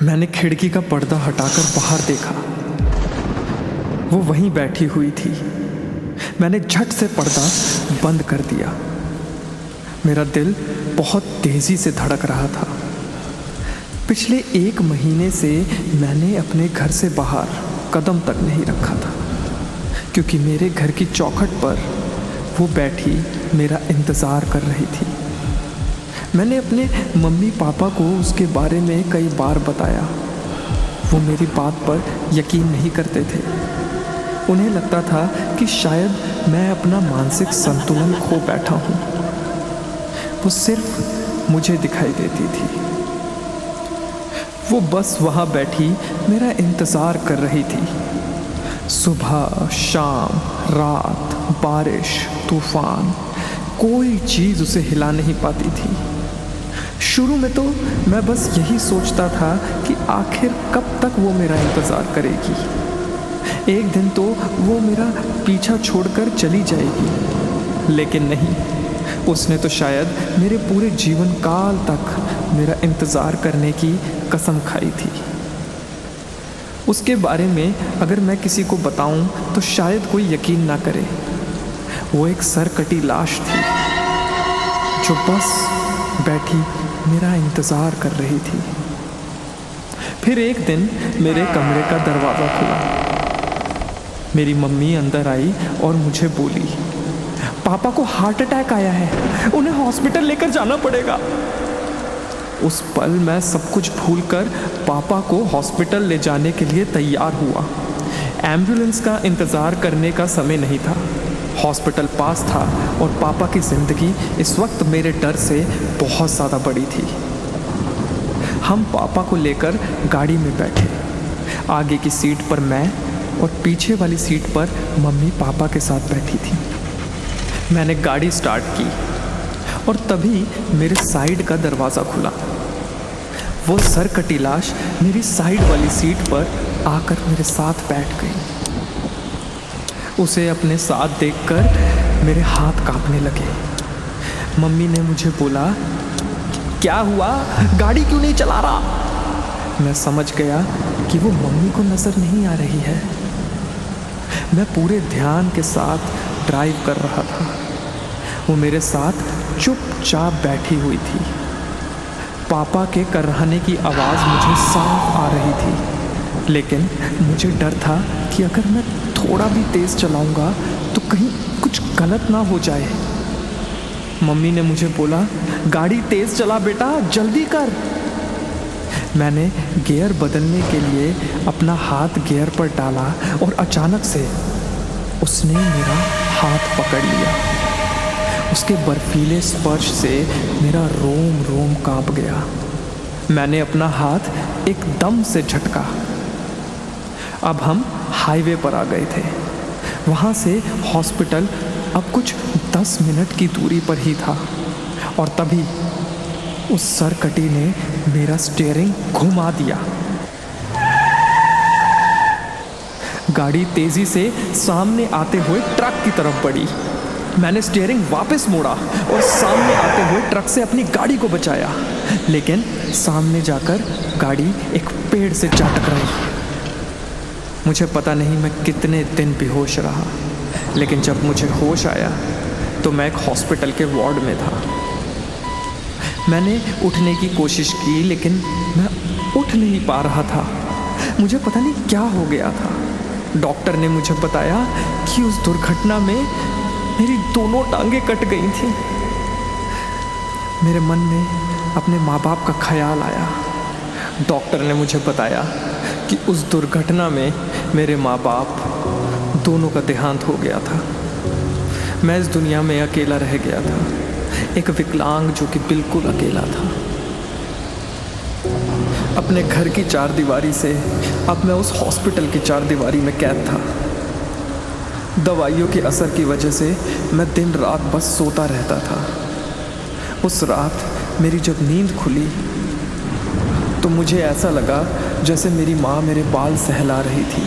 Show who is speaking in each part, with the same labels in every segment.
Speaker 1: मैंने खिड़की का पर्दा हटाकर बाहर देखा। वो वहीं बैठी हुई थी। मैंने झट से पर्दा बंद कर दिया। मेरा दिल बहुत तेजी से धड़क रहा था। पिछले 1 महीने से मैंने अपने घर से बाहर कदम तक नहीं रखा था, क्योंकि मेरे घर की चौखट पर वो बैठी मेरा इंतज़ार कर रही थी। मैंने अपने मम्मी पापा को उसके बारे में कई बार बताया। वो मेरी बात पर यकीन नहीं करते थे। उन्हें लगता था कि शायद मैं अपना मानसिक संतुलन खो बैठा हूँ। वो सिर्फ मुझे दिखाई देती थी। वो बस वहाँ बैठी मेरा इंतज़ार कर रही थी। सुबह, शाम, रात, बारिश, तूफान, कोई चीज़ उसे हिला नहीं पाती थी। शुरू में तो मैं बस यही सोचता था कि आखिर कब तक वो मेरा इंतज़ार करेगी। एक दिन तो वो मेरा पीछा छोड़कर चली जाएगी, लेकिन नहीं, उसने तो शायद मेरे पूरे जीवन काल तक मेरा इंतज़ार करने की कसम खाई थी। उसके बारे में अगर मैं किसी को बताऊं तो शायद कोई यकीन ना करे। वो एक सरकटी लाश थी जो बस बैठी मेरा इंतज़ार कर रही थी। फिर एक दिन मेरे कमरे का दरवाज़ा खुला। मेरी मम्मी अंदर आई और मुझे बोली, पापा को हार्ट अटैक आया है, उन्हें हॉस्पिटल लेकर जाना पड़ेगा। उस पल मैं सब कुछ भूलकर पापा को हॉस्पिटल ले जाने के लिए तैयार हुआ। एम्बुलेंस का इंतज़ार करने का समय नहीं था। हॉस्पिटल पास था और पापा की ज़िंदगी इस वक्त मेरे डर से बहुत ज़्यादा बड़ी थी। हम पापा को लेकर गाड़ी में बैठे। आगे की सीट पर मैं और पीछे वाली सीट पर मम्मी पापा के साथ बैठी थी। मैंने गाड़ी स्टार्ट की और तभी मेरे साइड का दरवाज़ा खुला। वो सरकटी लाश मेरी साइड वाली सीट पर आकर मेरे साथ बैठ गई। उसे अपने साथ देखकर मेरे हाथ कांपने लगे। मम्मी ने मुझे बोला, क्या हुआ, गाड़ी क्यों नहीं चला रहा? मैं समझ गया कि वो मम्मी को नज़र नहीं आ रही है। मैं पूरे ध्यान के साथ ड्राइव कर रहा था। वो मेरे साथ चुपचाप बैठी हुई थी। पापा के कराहने की आवाज़ मुझे साफ आ रही थी, लेकिन मुझे डर था कि अगर मैं थोड़ा भी तेज़ चलाऊंगा तो कहीं कुछ गलत ना हो जाए। मम्मी ने मुझे बोला, गाड़ी तेज़ चला बेटा, जल्दी कर। मैंने गियर बदलने के लिए अपना हाथ गियर पर डाला और अचानक से उसने मेरा हाथ पकड़ लिया। उसके बर्फीले स्पर्श से मेरा रोम रोम कांप गया। मैंने अपना हाथ एकदम से झटका। अब हम हाईवे पर आ गए थे। वहाँ से हॉस्पिटल अब कुछ 10 मिनट की दूरी पर ही था और तभी उस सरकटी ने मेरा स्टीयरिंग घुमा दिया। गाड़ी तेज़ी से सामने आते हुए ट्रक की तरफ बढ़ी। मैंने स्टीयरिंग वापस मोड़ा और सामने आते हुए ट्रक से अपनी गाड़ी को बचाया, लेकिन सामने जाकर गाड़ी एक पेड़ से जा टकराई। मुझे पता नहीं मैं कितने दिन बेहोश रहा, लेकिन जब मुझे होश आया तो मैं एक हॉस्पिटल के वार्ड में था। मैंने उठने की कोशिश की, लेकिन मैं उठ नहीं पा रहा था। मुझे पता नहीं क्या हो गया था। डॉक्टर ने मुझे बताया कि उस दुर्घटना में मेरी दोनों टांगें कट गई थीं। मेरे मन में अपने माँ बाप का ख्याल आया। डॉक्टर ने मुझे बताया कि उस दुर्घटना में मेरे माँ बाप दोनों का देहांत हो गया था। मैं इस दुनिया में अकेला रह गया था, एक विकलांग जो कि बिल्कुल अकेला था। अपने घर की 4 दीवारी से अब मैं उस हॉस्पिटल की 4 दीवारी में कैद था। दवाइयों के असर की वजह से मैं दिन रात बस सोता रहता था। उस रात मेरी जब नींद खुली तो मुझे ऐसा लगा जैसे मेरी माँ मेरे बाल सहला रही थी।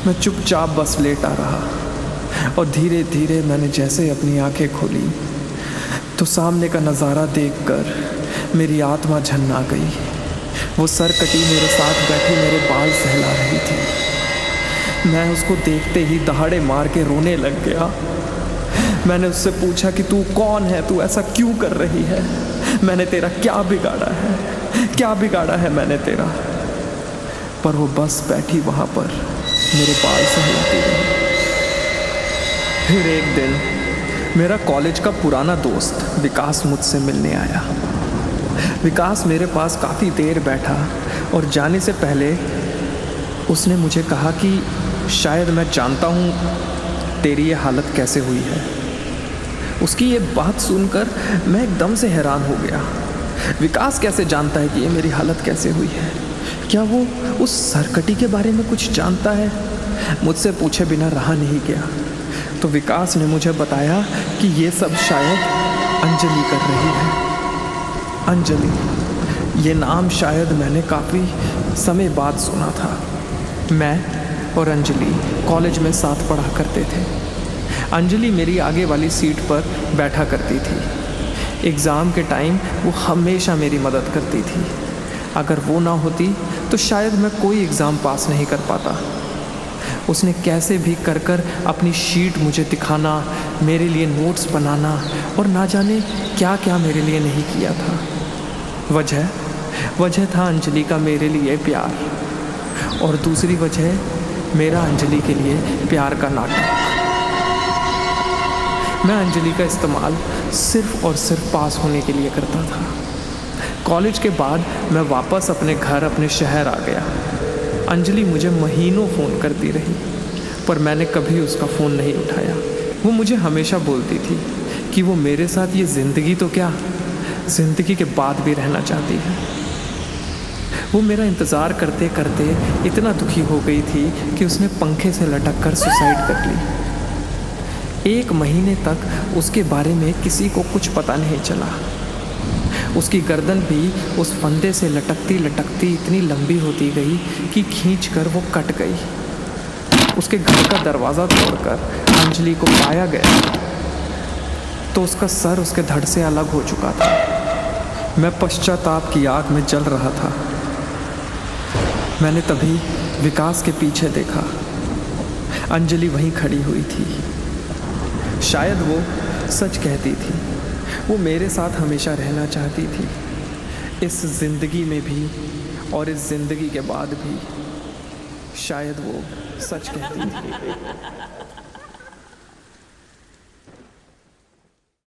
Speaker 1: मैं चुपचाप बस लेटा रहा और धीरे धीरे मैंने जैसे अपनी आंखें खोली तो सामने का नज़ारा देखकर मेरी आत्मा झन्ना गई। वो सरकटी मेरे साथ बैठी मेरे बाल सहला रही थी। मैं उसको देखते ही दहाड़े मार के रोने लग गया। मैंने उससे पूछा कि तू कौन है, तू ऐसा क्यों कर रही है, मैंने तेरा क्या बिगाड़ा है, क्या बिगाड़ा है मैंने तेरा। पर वो बस बैठी वहाँ पर मेरे बाल सहलाती रही। फिर एक दिन मेरा कॉलेज का पुराना दोस्त विकास मुझसे मिलने आया। विकास मेरे पास काफ़ी देर बैठा और जाने से पहले उसने मुझे कहा कि शायद मैं जानता हूँ तेरी ये हालत कैसे हुई है। उसकी ये बात सुनकर मैं एकदम से हैरान हो गया। विकास कैसे जानता है कि ये मेरी हालत कैसे हुई है? क्या वो उस सरकटी के बारे में कुछ जानता है? मुझसे पूछे बिना रहा नहीं गया। तो विकास ने मुझे बताया कि ये सब शायद अंजलि कर रही है। अंजलि, ये नाम शायद मैंने काफ़ी समय बाद सुना था। मैं और अंजलि कॉलेज में साथ पढ़ा करते थे। अंजलि मेरी आगे वाली सीट पर बैठा करती थी। एग्ज़ाम के टाइम वो हमेशा मेरी मदद करती थी। अगर वो ना होती तो शायद मैं कोई एग्ज़ाम पास नहीं कर पाता। उसने कैसे भी कर अपनी शीट मुझे दिखाना, मेरे लिए नोट्स बनाना और ना जाने क्या क्या मेरे लिए नहीं किया था। वजह था अंजलि का मेरे लिए प्यार, और दूसरी वजह मेरा अंजलि के लिए प्यार का नाटक। मैं अंजलि का इस्तेमाल सिर्फ और सिर्फ पास होने के लिए करता था। कॉलेज के बाद मैं वापस अपने घर, अपने शहर आ गया। अंजलि मुझे महीनों फ़ोन करती रही, पर मैंने कभी उसका फ़ोन नहीं उठाया। वो मुझे हमेशा बोलती थी कि वो मेरे साथ ये ज़िंदगी तो क्या, ज़िंदगी के बाद भी रहना चाहती है। वो मेरा इंतज़ार करते करते इतना दुखी हो गई थी कि उसने पंखे से लटक कर सुसाइड कर ली। 1 महीने तक उसके बारे में किसी को कुछ पता नहीं चला। उसकी गर्दन भी उस फंदे से लटकती लटकती इतनी लंबी होती गई कि खींचकर वो कट गई। उसके घर का दरवाज़ा तोड़कर अंजलि को पाया गया तो उसका सर उसके धड़ से अलग हो चुका था। मैं पश्चाताप की आग में जल रहा था। मैंने तभी विकास के पीछे देखा। अंजलि वहीं खड़ी हुई थी। शायद वो सच कहती थी। वो मेरे साथ हमेशा रहना चाहती थी, इस ज़िंदगी में भी और इस ज़िंदगी के बाद भी। शायद वो सच कहती थी।